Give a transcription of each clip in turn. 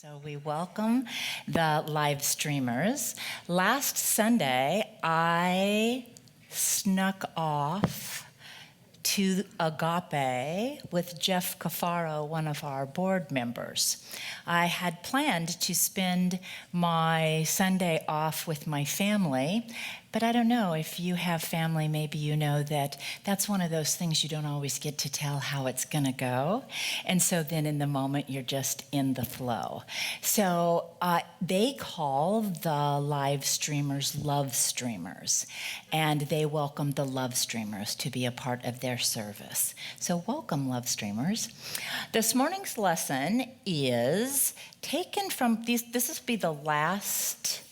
So we welcome the live streamers. Last Sunday, I snuck off to Agape with Jeff Cafaro, one of our board members. I had planned to spend my Sunday off with my family, but I don't know, if you have family, maybe you know that that's one of those things you don't always get to tell how it's gonna go. And so then in the moment, you're just in the flow. So they call the live streamers love streamers, and they welcome the love streamers to be a part of their service. So welcome, love streamers. This morning's lesson is taken from these. This will be the last.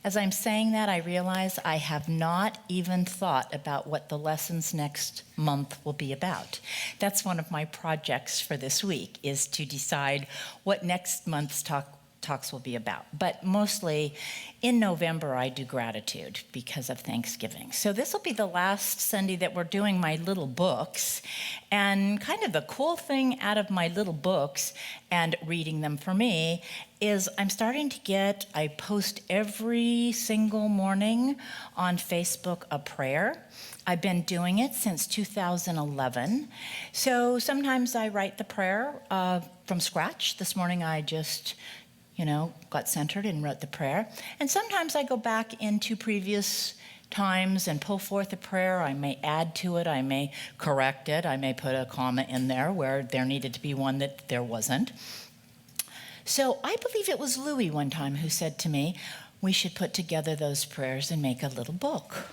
As I'm saying that, I realize I have not even thought about what the lessons next month will be about. That's one of my projects for this week, is to decide what next month's talks will be about. But mostly in November, I do gratitude because of Thanksgiving. So this will be the last Sunday that we're doing my little books. And kind of the cool thing out of my little books and reading them for me is I'm starting to get, I post every single morning on Facebook a prayer. I've been doing it since 2011. So sometimes I write the prayer from scratch. This morning I just got centered and wrote the prayer. And sometimes I go back into previous times and pull forth a prayer. I may add to it, I may correct it, I may put a comma in there where there needed to be one that there wasn't. So I believe it was Louis one time who said to me, we should put together those prayers and make a little book.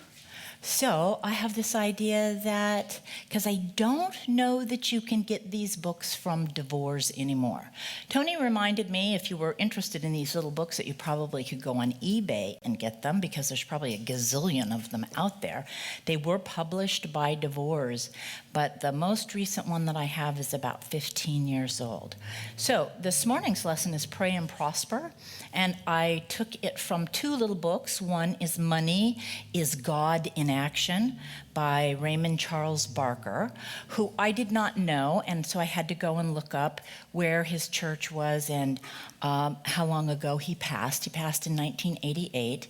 So I have this idea that, because I don't know that you can get these books from DeVore's anymore. Tony reminded me, if you were interested in these little books, that you probably could go on eBay and get them, because there's probably a gazillion of them out there. They were published by DeVore's, but the most recent one that I have is about 15 years old. So this morning's lesson is Pray and Prosper, and I took it from two little books. One is Money is God in Action by Raymond Charles Barker, who I did not know, and so I had to go and look up where his church was and how long ago he passed. He passed in 1988.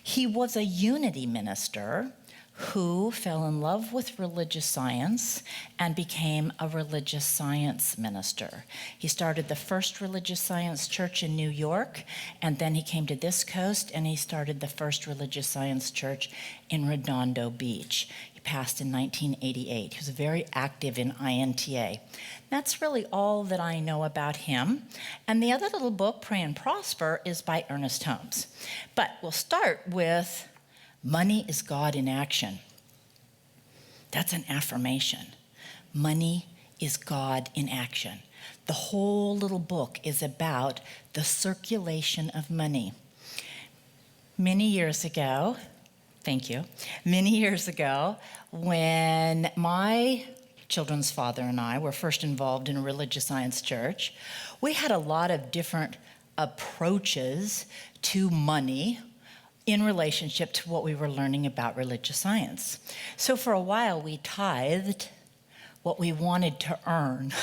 He was a unity minister who fell in love with religious science and became a religious science minister. He started the first religious science church in New York, and then he came to this coast and he started the first religious science church in Redondo Beach. He passed in 1988. He was very active in INTA. That's really all that I know about him. And the other little book, Pray and Prosper, is by Ernest Holmes. But we'll start with Money is God in Action. That's an affirmation. Money is God in action. The whole little book is about the circulation of money. Many years ago, when my children's father and I were first involved in a religious science church, we had a lot of different approaches to money in relationship to what we were learning about religious science. So for a while, we tithed what we wanted to earn.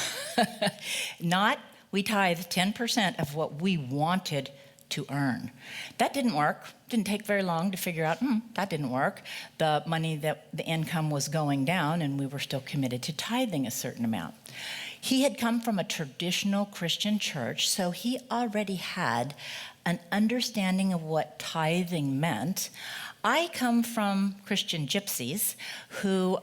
We tithed 10% of what we wanted to earn. That didn't work. Didn't take very long to figure out, that didn't work. The income was going down, and we were still committed to tithing a certain amount. He had come from a traditional Christian church, so he already had an understanding of what tithing meant. I come from Christian gypsies who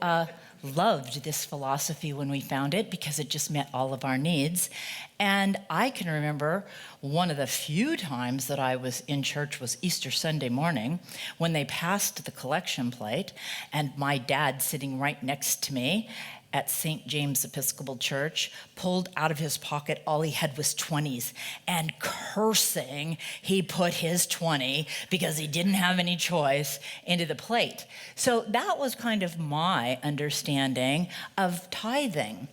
loved this philosophy when we found it because it just met all of our needs. And I can remember one of the few times that I was in church was Easter Sunday morning when they passed the collection plate, and my dad sitting right next to me at St. James Episcopal Church pulled out of his pocket, all he had was 20s, and cursing, he put his 20 because he didn't have any choice into the plate. So that was kind of my understanding of tithing.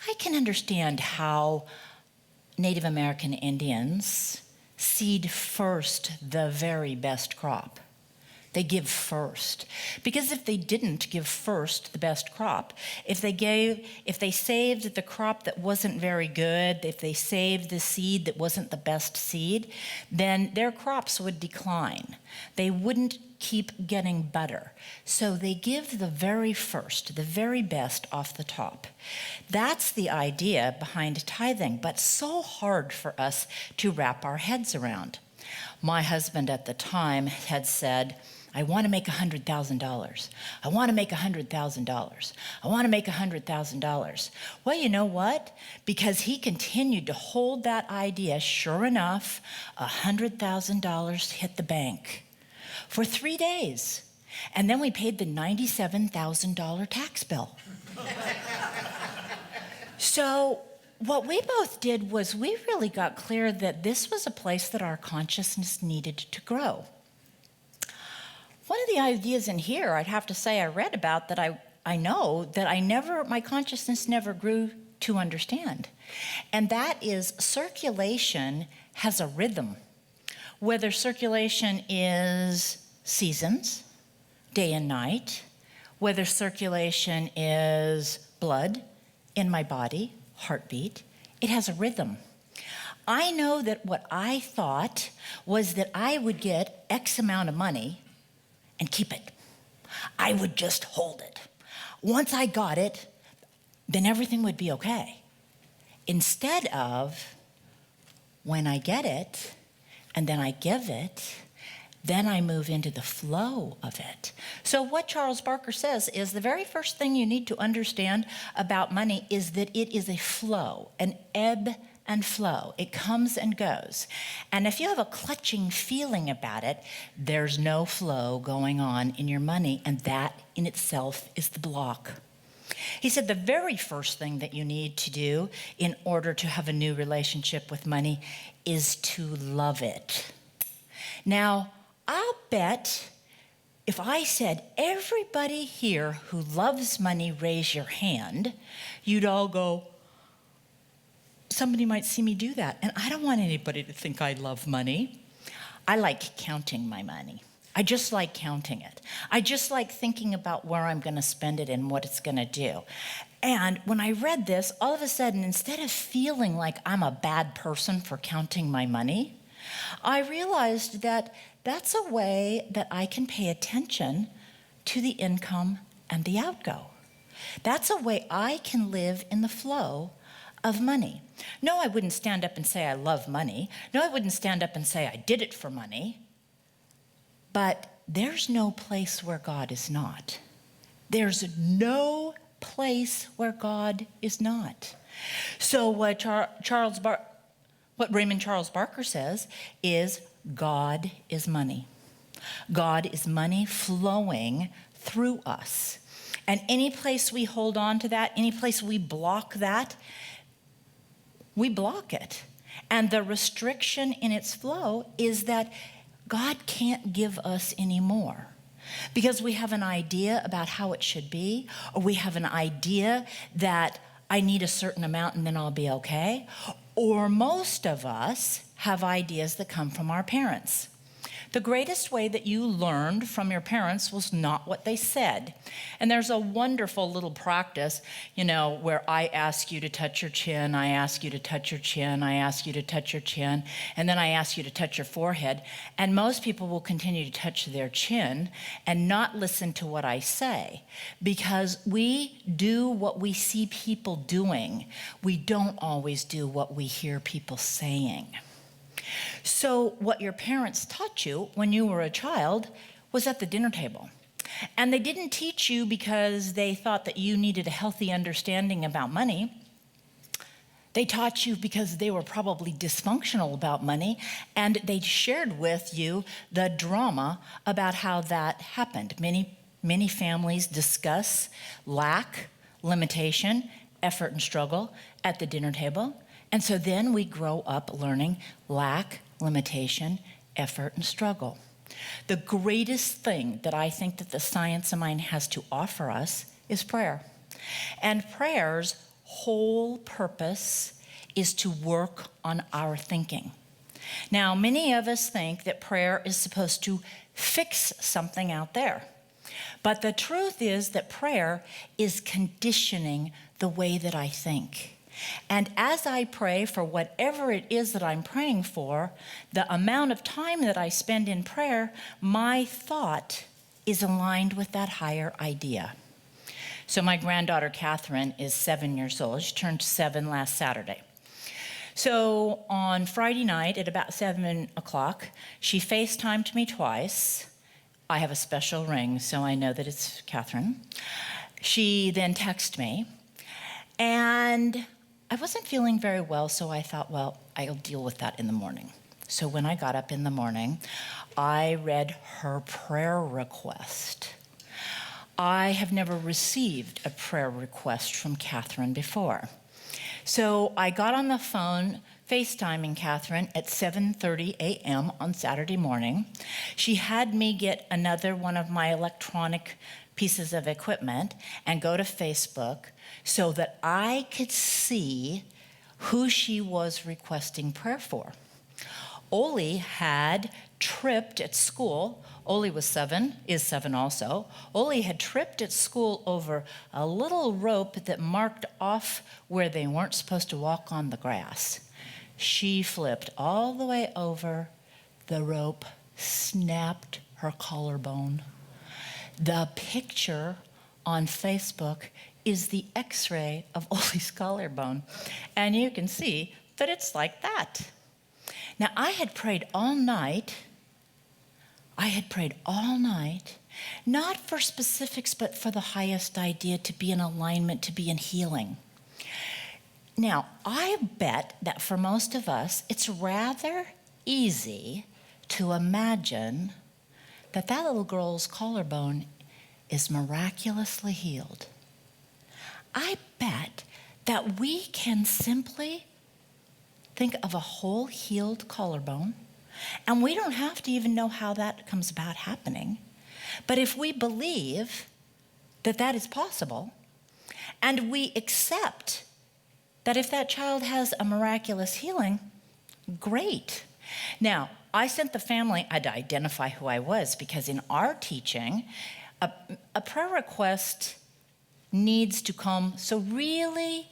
I can understand how Native American Indians seed first the very best crop. They give first. Because if they didn't give first the best crop, if they saved the crop that wasn't very good, if they saved the seed that wasn't the best seed, then their crops would decline. They wouldn't keep getting better. So they give the very first, the very best off the top. That's the idea behind tithing, but so hard for us to wrap our heads around. My husband at the time had said, I want to make $100,000. I want to make $100,000. I want to make $100,000. Well, you know what? Because he continued to hold that idea, sure enough, $100,000 hit the bank for 3 days. And then we paid the $97,000 tax bill. So what we both did was we really got clear that this was a place that our consciousness needed to grow. One of the ideas in here, I'd have to say I read about that I know that my consciousness never grew to understand. And that is circulation has a rhythm. Whether circulation is seasons, day and night, whether circulation is blood in my body, heartbeat, it has a rhythm. I know that what I thought was that I would get X amount of money and keep it. I would just hold it. Once I got it, then everything would be okay. Instead of when I get it and then I give it, then I move into the flow of it. So what Charles Barker says is the very first thing you need to understand about money is that it is a flow, an ebb and flow. It comes and goes. And if you have a clutching feeling about it, there's no flow going on in your money, and that in itself is the block. He said the very first thing that you need to do in order to have a new relationship with money is to love it. Now, I'll bet if I said, everybody here who loves money, raise your hand, you'd all go, somebody might see me do that. And I don't want anybody to think I love money. I like counting my money. I just like counting it. I just like thinking about where I'm going to spend it and what it's going to do. And when I read this, all of a sudden, instead of feeling like I'm a bad person for counting my money, I realized that that's a way that I can pay attention to the income and the outgo. That's a way I can live in the flow of money. No, I wouldn't stand up and say I love money. No, I wouldn't stand up and say I did it for money. But there's no place where God is not. There's no place where God is not. So what Raymond Charles Barker says is God is money. God is money flowing through us. And any place we hold on to that, any place we block that, we block it. And the restriction in its flow is that God can't give us any more because we have an idea about how it should be, or we have an idea that I need a certain amount and then I'll be okay. Or most of us have ideas that come from our parents. The greatest way that you learned from your parents was not what they said. And there's a wonderful little practice, where I ask you to touch your chin, I ask you to touch your chin, I ask you to touch your chin, and then I ask you to touch your forehead. And most people will continue to touch their chin and not listen to what I say, because we do what we see people doing. We don't always do what we hear people saying. So what your parents taught you when you were a child was at the dinner table. And they didn't teach you because they thought that you needed a healthy understanding about money. They taught you because they were probably dysfunctional about money, and they shared with you the drama about how that happened. Many families discuss lack, limitation, effort, and struggle at the dinner table. And so then we grow up learning lack, limitation, effort, and struggle. The greatest thing that I think that the science of mind has to offer us is prayer. And prayer's whole purpose is to work on our thinking. Now, many of us think that prayer is supposed to fix something out there. But the truth is that prayer is conditioning the way that I think. And as I pray for whatever it is that I'm praying for, the amount of time that I spend in prayer, my thought is aligned with that higher idea. So my granddaughter, Catherine, is 7 years old. She turned 7 last Saturday. So on Friday night at about 7 o'clock, she FaceTimed me twice. I have a special ring, so I know that it's Catherine. She then texted me, and I wasn't feeling very well, so I thought, well, I'll deal with that in the morning. So when I got up in the morning, I read her prayer request. I have never received a prayer request from Catherine before. So I got on the phone FaceTiming Catherine at 7:30 a.m. on Saturday morning. She had me get another one of my electronic pieces of equipment and go to Facebook so that I could see who she was requesting prayer for. Oli had tripped at school. Oli is 7 also. Oli had tripped at school over a little rope that marked off where they weren't supposed to walk on the grass. She flipped all the way over. The rope snapped her collarbone. The picture on Facebook is the x-ray of Oli's collarbone. And you can see that it's like that. Now, I had prayed all night, not for specifics, but for the highest idea, to be in alignment, to be in healing. Now, I bet that for most of us, it's rather easy to imagine that that little girl's collarbone is miraculously healed. I bet that we can simply think of a whole healed collarbone, and we don't have to even know how that comes about happening. But if we believe that that is possible, and we accept that if that child has a miraculous healing, great. Now, I sent the family, I had to identify who I was, because in our teaching, a prayer request needs to come. So really,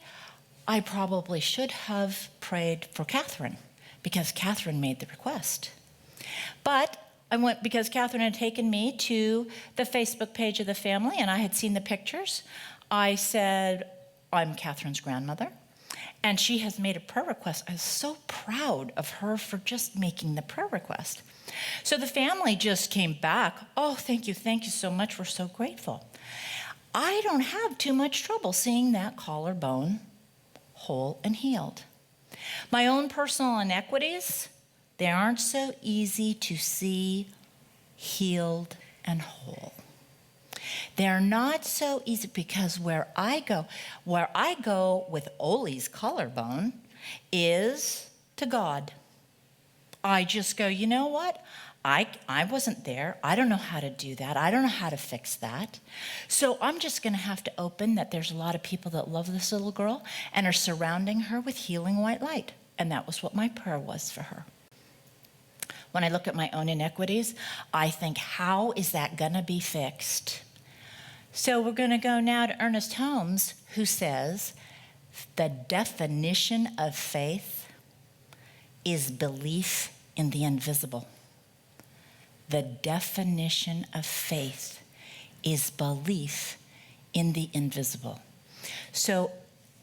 I probably should have prayed for Catherine, because Catherine made the request. But I went, because Catherine had taken me to the Facebook page of the family, and I had seen the pictures. I said, I'm Catherine's grandmother, and she has made a prayer request. I was so proud of her for just making the prayer request. So the family just came back. Oh, thank you so much. We're so grateful. I don't have too much trouble seeing that collarbone whole and healed. My own personal inequities, they aren't so easy to see healed and whole. They're not so easy, because where I go with Oli's collarbone is to God. I just go, you know what? I wasn't there. I don't know how to do that. I don't know how to fix that. So I'm just going to have to open that there's a lot of people that love this little girl and are surrounding her with healing white light. And that was what my prayer was for her. When I look at my own inequities, I think, how is that going to be fixed? So we're going to go now to Ernest Holmes, who says, the definition of faith is belief in the invisible. The definition of faith is belief in the invisible. So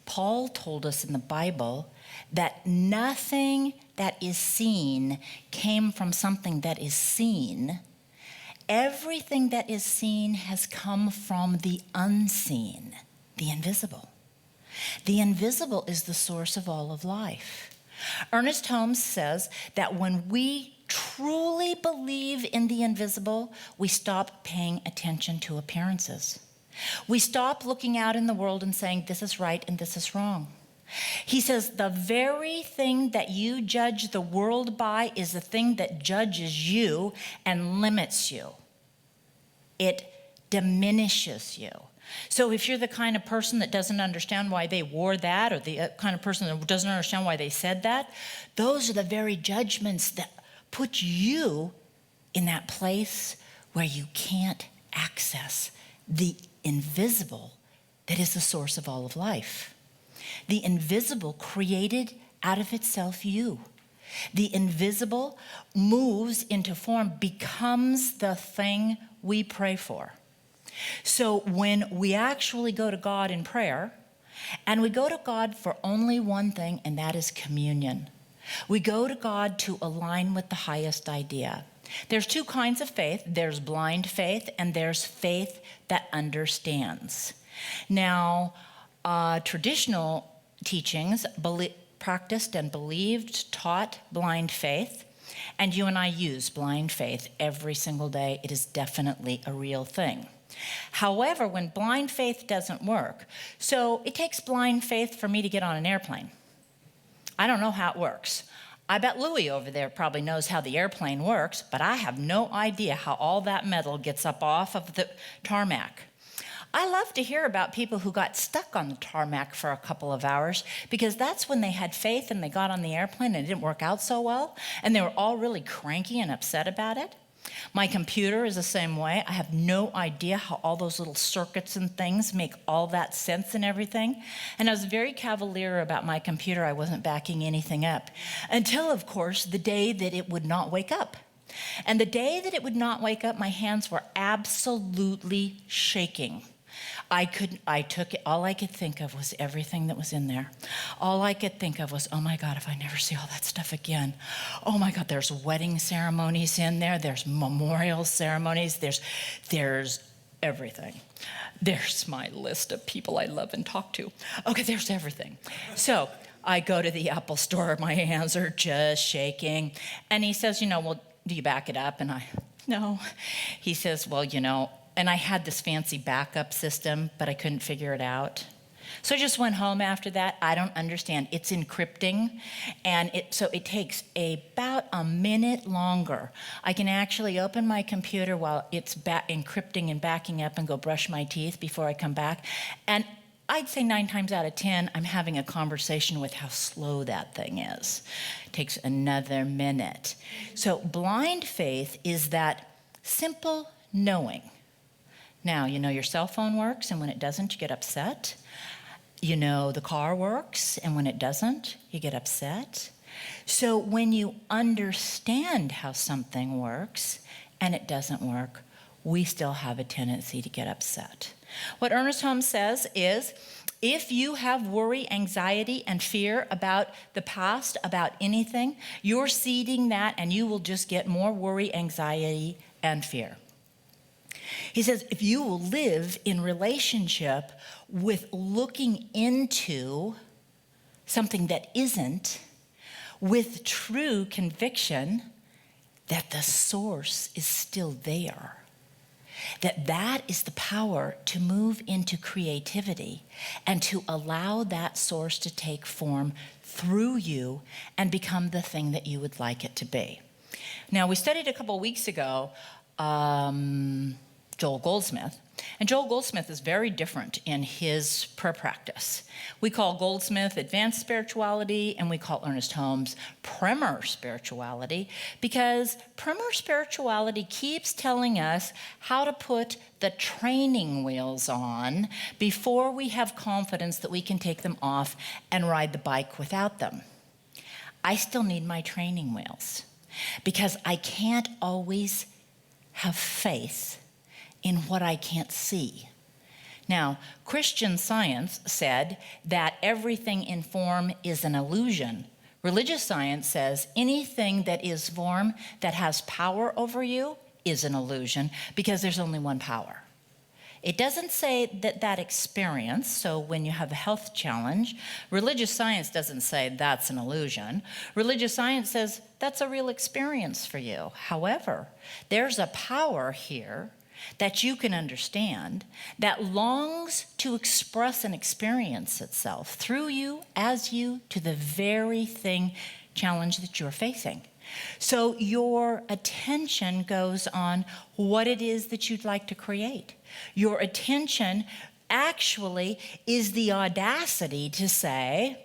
Paul told us in the Bible that nothing that is seen came from something that is seen. Everything that is seen has come from the unseen, the invisible. The invisible is the source of all of life. Ernest Holmes says that when we truly believe in the invisible, we stop paying attention to appearances. We stop looking out in the world and saying, this is right and this is wrong. He says the very thing that you judge the world by is the thing that judges you and limits you. It diminishes you. So if you're the kind of person that doesn't understand why they wore that, or the kind of person that doesn't understand why they said that, those are the very judgments that put you in that place where you can't access the invisible that is the source of all of life. The invisible created out of itself you. The invisible moves into form, becomes the thing we pray for. So when we actually go to God in prayer, and we go to God for only one thing, and that is communion. We go to God to align with the highest idea. There's two kinds of faith. There's blind faith, and there's faith that understands. Now, traditional teachings practiced and believed, taught blind faith, and you and I use blind faith every single day. It is definitely a real thing. However, when blind faith doesn't work, so it takes blind faith for me to get on an airplane. I don't know how it works. I bet Louie over there probably knows how the airplane works, but I have no idea how all that metal gets up off of the tarmac. I love to hear about people who got stuck on the tarmac for a couple of hours, because that's when they had faith and they got on the airplane and it didn't work out so well, and they were all really cranky and upset about it. My computer is the same way. I have no idea how all those little circuits and things make all that sense and everything. And I was very cavalier about my computer. I wasn't backing anything up until, of course, the day that it would not wake up. And the day that it would not wake up, my hands were absolutely shaking. I took it, all I could think of was everything that was in there. All I could think of was, oh my God, if I never see all that stuff again. Oh my God, there's wedding ceremonies in there. There's memorial ceremonies. There's everything. There's my list of people I love and talk to. Okay, there's everything. So I go to the Apple store. My hands are just shaking. And he says, well, do you back it up? And no. He says, well, and I had this fancy backup system, but I couldn't figure it out. So I just went home after that. I don't understand. It's encrypting, and so it takes about a minute longer. I can actually open my computer while it's encrypting and backing up and go brush my teeth before I come back. And I'd say 9 times out of 10, I'm having a conversation with how slow that thing is. It takes another minute. So blind faith is that simple knowing. Now, your cell phone works, and when it doesn't, you get upset. The car works, and when it doesn't, you get upset. So when you understand how something works and it doesn't work, we still have a tendency to get upset. What Ernest Holmes says is, if you have worry, anxiety, and fear about the past, about anything, you're seeding that, and you will just get more worry, anxiety, and fear. He says, if you will live in relationship with looking into something that isn't, with true conviction that the source is still there, that is the power to move into creativity and to allow that source to take form through you and become the thing that you would like it to be. Now, we studied a couple weeks ago Joel Goldsmith. And Joel Goldsmith is very different in his prayer practice. We call Goldsmith advanced spirituality, and we call Ernest Holmes primer spirituality, because primer spirituality keeps telling us how to put the training wheels on before we have confidence that we can take them off and ride the bike without them. I still need my training wheels, because I can't always have faith in what I can't see. Now, Christian Science said that everything in form is an illusion. Religious science says anything that is form that has power over you is an illusion, because there's only one power. It doesn't say that experience, so when you have a health challenge, religious science doesn't say that's an illusion. Religious science says that's a real experience for you. However, there's a power here that you can understand that longs to express and experience itself through you, as you, to the very challenge that you're facing. So your attention goes on what it is that you'd like to create. Your attention actually is the audacity to say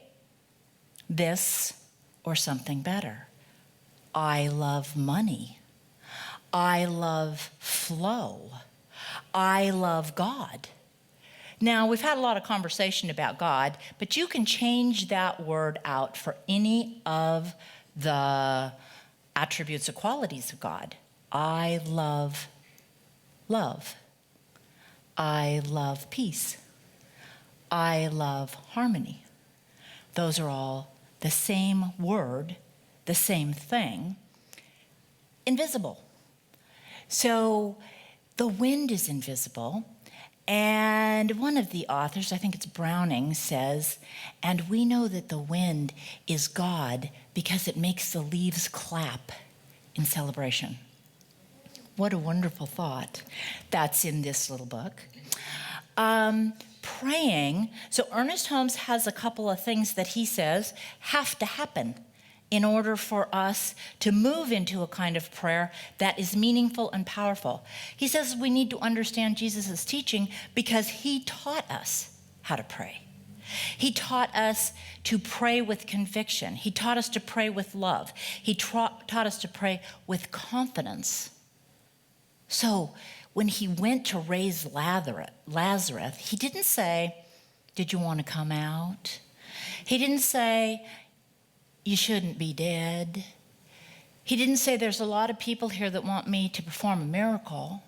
this or something better. I love money. I love flow. I love God. Now, we've had a lot of conversation about God, but you can change that word out for any of the attributes or qualities of God. I love love. I love peace. I love harmony. Those are all the same word, the same thing, invisible. So the wind is invisible. And one of the authors, I think it's Browning, says, and we know that the wind is God because it makes the leaves clap in celebration. What a wonderful thought. That's in this little book. Praying, so Ernest Holmes has a couple of things that he says have to happen in order for us to move into a kind of prayer that is meaningful and powerful. He says we need to understand Jesus' teaching because he taught us how to pray. He taught us to pray with conviction. He taught us to pray with love. He taught us to pray with confidence. So when he went to raise Lazarus, he didn't say, did you want to come out? He didn't say, you shouldn't be dead. He didn't say there's a lot of people here that want me to perform a miracle.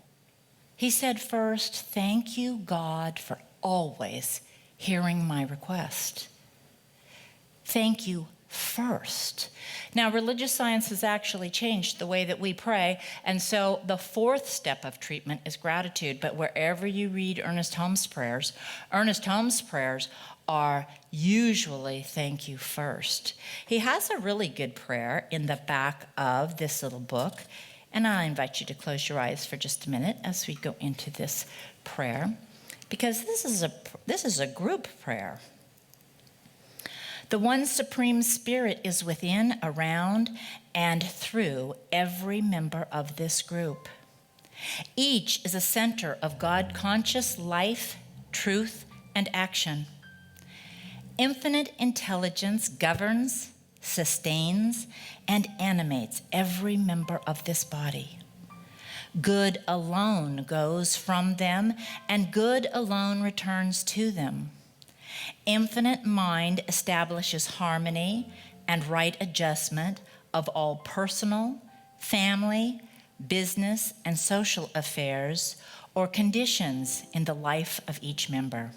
He said first, thank you, God, for always hearing my request. Thank you first. Now, religious science has actually changed the way that we pray, and so the fourth step of treatment is gratitude. But wherever you read Ernest Holmes' prayers are usually thank you first. He has a really good prayer in the back of this little book, and I invite you to close your eyes for just a minute as we go into this prayer, because this is a group prayer. The one Supreme Spirit is within, around, and through every member of this group. Each is a center of God-conscious life, truth, and action. Infinite intelligence governs, sustains, and animates every member of this body. Good alone goes from them, and good alone returns to them. Infinite mind establishes harmony and right adjustment of all personal, family, business, and social affairs or conditions in the life of each member.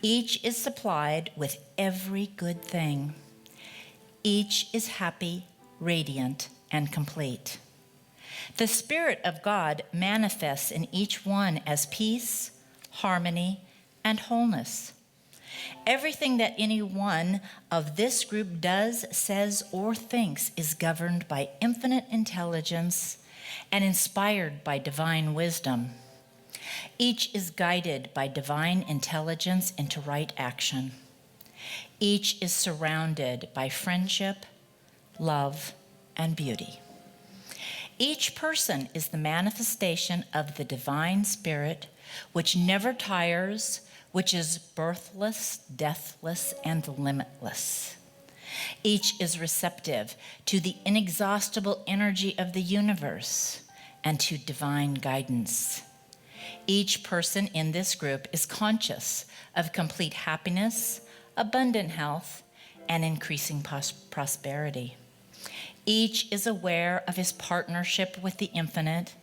Each is supplied with every good thing. Each is happy, radiant, and complete. The Spirit of God manifests in each one as peace, harmony, and wholeness. Everything that any one of this group does, says, or thinks is governed by infinite intelligence and inspired by divine wisdom. Each is guided by divine intelligence into right action. Each is surrounded by friendship, love, and beauty. Each person is the manifestation of the divine spirit, which never tires, which is birthless, deathless, and limitless. Each is receptive to the inexhaustible energy of the universe and to divine guidance. Each person in this group is conscious of complete happiness, abundant health, and increasing prosperity. Each is aware of his partnership with the infinite.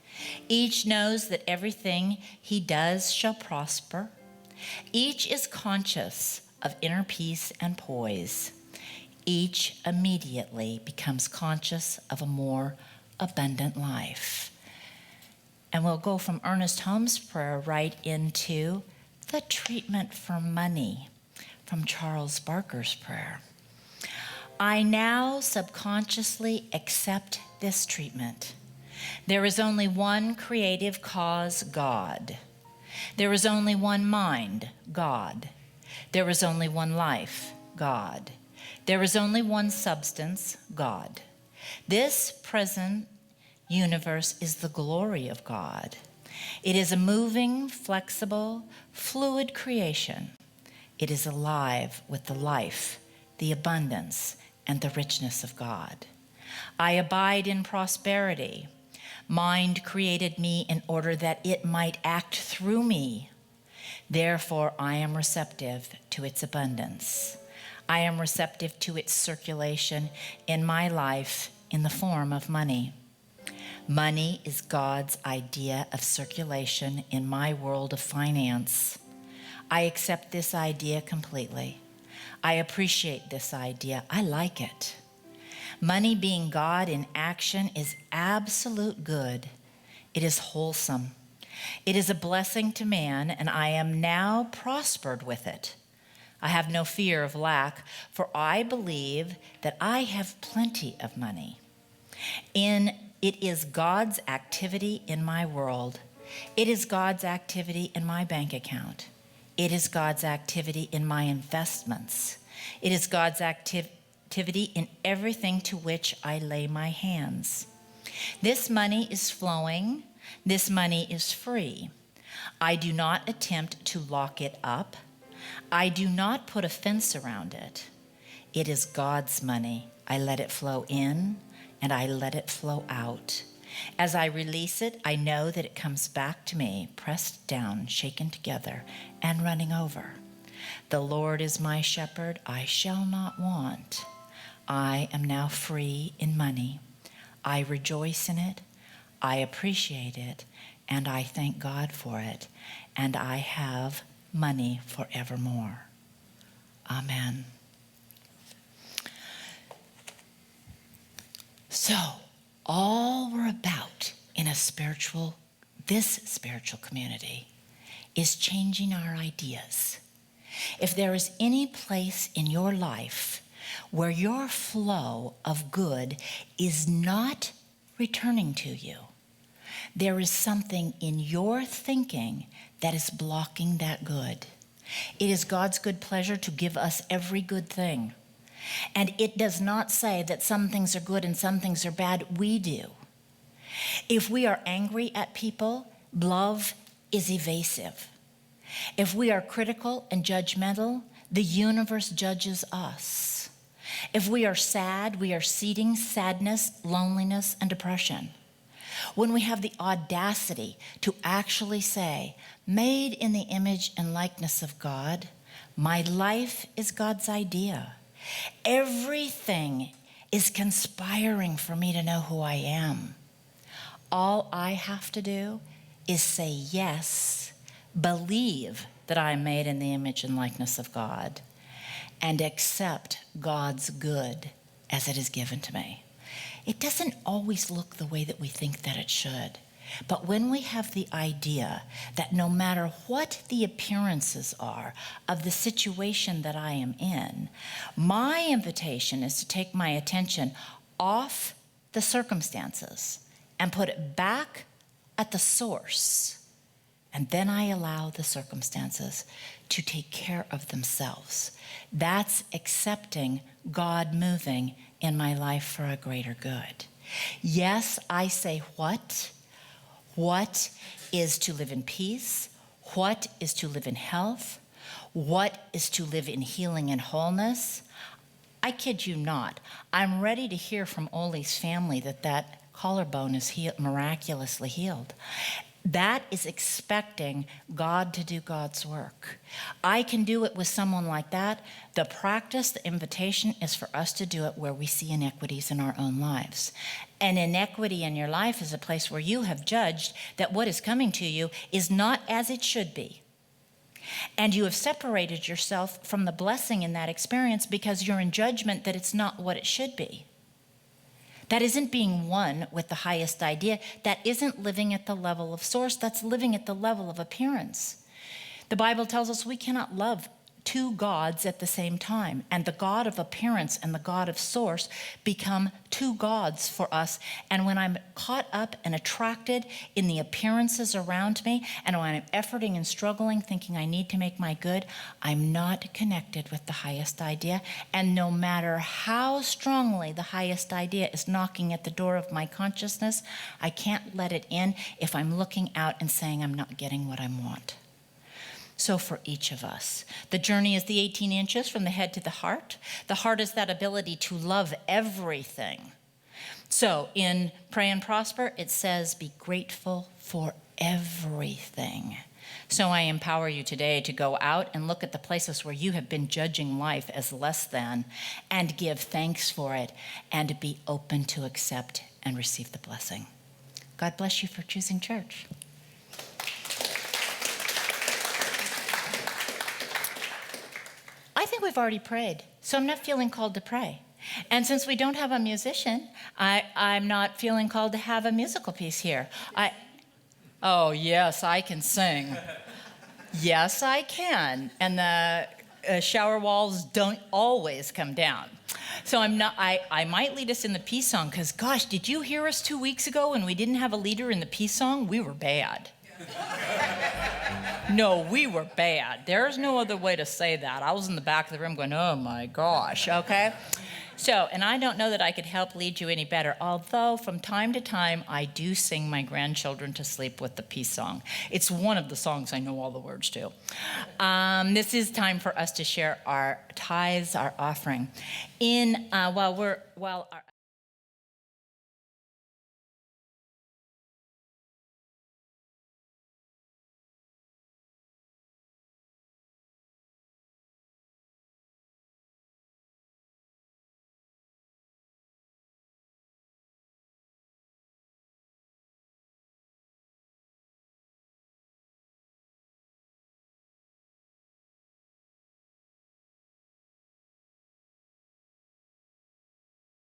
Each knows that everything he does shall prosper. Each is conscious of inner peace and poise. Each immediately becomes conscious of a more abundant life. And we'll go from Ernest Holmes' prayer right into the treatment for money from Charles Barker's prayer. I now subconsciously accept this treatment. There is only one creative cause, God. There is only one mind, God. There is only one life, God. There is only one substance, God. This present universe is the glory of God, It is a moving, flexible, fluid creation. It is alive with the life, the abundance, and the richness of God. I abide in prosperity. Mind created me in order that it might act through me. Therefore, I am receptive to its abundance. I am receptive to its circulation in my life in the form of money. Money is God's idea of circulation in my world of finance. I accept this idea completely. I appreciate this idea. I like it. Money being God in action is absolute good. It is wholesome. It is a blessing to man, and I am now prospered with it. I have no fear of lack, for I believe that I have plenty of money. It is God's activity in my world. It is God's activity in my bank account. It is God's activity in my investments. It is God's activity in everything to which I lay my hands. This money is flowing. This money is free. I do not attempt to lock it up. I do not put a fence around it. It is God's money. I let it flow in and I let it flow out. As I release it, I know that it comes back to me, pressed down, shaken together, and running over. The Lord is my shepherd. I shall not want. I am now free in money. I rejoice in it. I appreciate it, and I thank God for it, and I have money forevermore. Amen. So, all we're about in this spiritual community is changing our ideas. If there is any place in your life where your flow of good is not returning to you, there is something in your thinking that is blocking that good. It is God's good pleasure to give us every good thing. And it does not say that some things are good and some things are bad. We do. If we are angry at people, love is evasive. If we are critical and judgmental, the universe judges us. If we are sad, we are seeding sadness, loneliness, and depression. When we have the audacity to actually say, made in the image and likeness of God, my life is God's idea. Everything is conspiring for me to know who I am. All I have to do is say yes, believe that I am made in the image and likeness of God, and accept God's good as it is given to me. It doesn't always look the way that we think that it should. But when we have the idea that no matter what the appearances are of the situation that I am in, my invitation is to take my attention off the circumstances and put it back at the source. And then I allow the circumstances to take care of themselves. That's accepting God moving in my life for a greater good. Yes, I say what? What is to live in peace? What is to live in health? What is to live in healing and wholeness? I kid you not. I'm ready to hear from Oli's family that collarbone is miraculously healed. That is expecting God to do God's work. I can do it with someone like that. The practice, the invitation is for us to do it where we see inequities in our own lives. An inequity in your life is a place where you have judged that what is coming to you is not as it should be. And you have separated yourself from the blessing in that experience because you're in judgment that it's not what it should be. That isn't being one with the highest idea. That isn't living at the level of source. That's living at the level of appearance. The Bible tells us we cannot love two gods at the same time. And the God of appearance and the God of source become two gods for us. And when I'm caught up and attracted in the appearances around me, and when I'm efforting and struggling, thinking I need to make my good, I'm not connected with the highest idea. And no matter how strongly the highest idea is knocking at the door of my consciousness, I can't let it in if I'm looking out and saying I'm not getting what I want. So for each of us, the journey is the 18 inches from the head to the heart. The heart is that ability to love everything. So in Pray and Prosper, it says, be grateful for everything. So I empower you today to go out and look at the places where you have been judging life as less than and give thanks for it and be open to accept and receive the blessing. God bless you for choosing church. I think we've already prayed, so I'm not feeling called to pray. And since we don't have a musician, I'm not feeling called to have a musical piece here. Oh, yes, I can sing. Yes, I can. And the shower walls don't always come down. So I might lead us in the peace song, because gosh, did you hear us 2 weeks ago when we didn't have a leader in the peace song? We were bad. No, we were bad. There's no other way to say that. I was in the back of the room going, oh my gosh, okay? So, and I don't know that I could help lead you any better, although from time to time I do sing my grandchildren to sleep with the peace song. It's one of the songs I know all the words to. This is time for us to share our tithes, our offering. While our